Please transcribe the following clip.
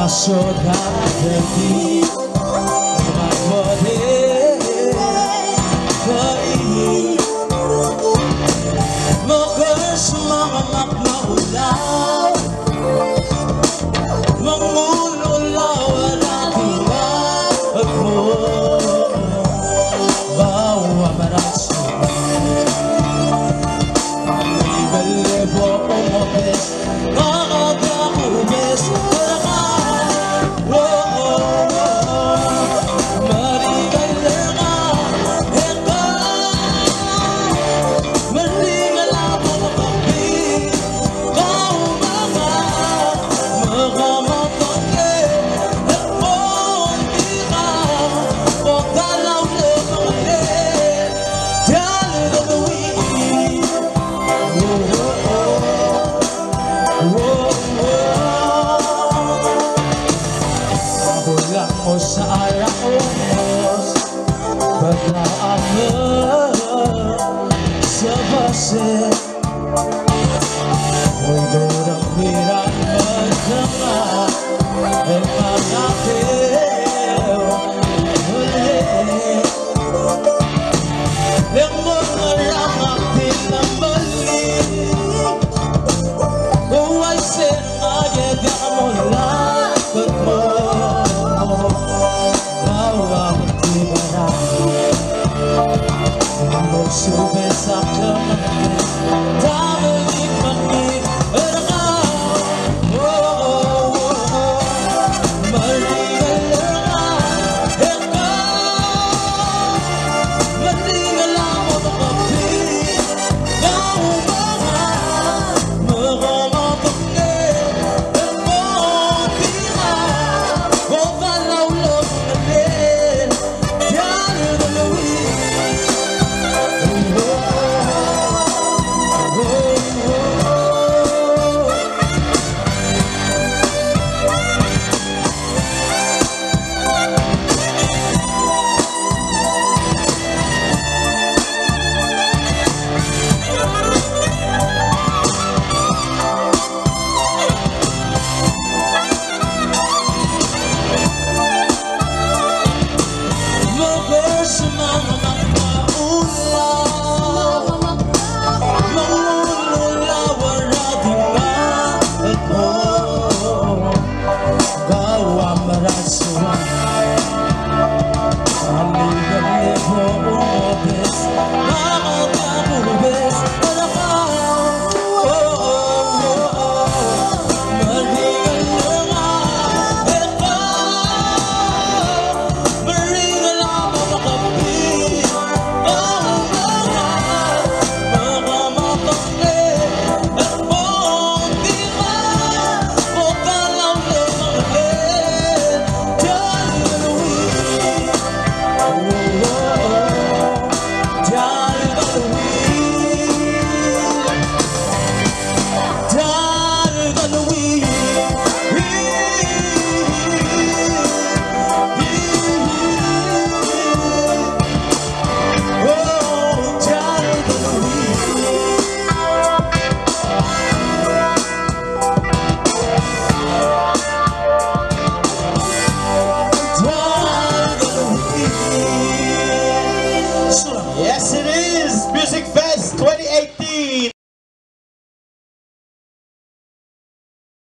Asodati Magwade Kaini Mogas mga makmaulaw Mangululaw Aratingan at mo Bawa maraso Aligalebo umobes Nakakakubes o sa araos paglaangan sa base mundo ng hirang magkama ay pagkakil ulit ang mga ramak din na mali kung ay sinagyaga mo lang mo Subes sa kamay Damalik maging erang Maringal erang Ikaw Maringal mo makapit Kau mga makamapagin Ikaw tira Kung kalaw lang natin Diyan galawin Yes, it is! Music Fest 28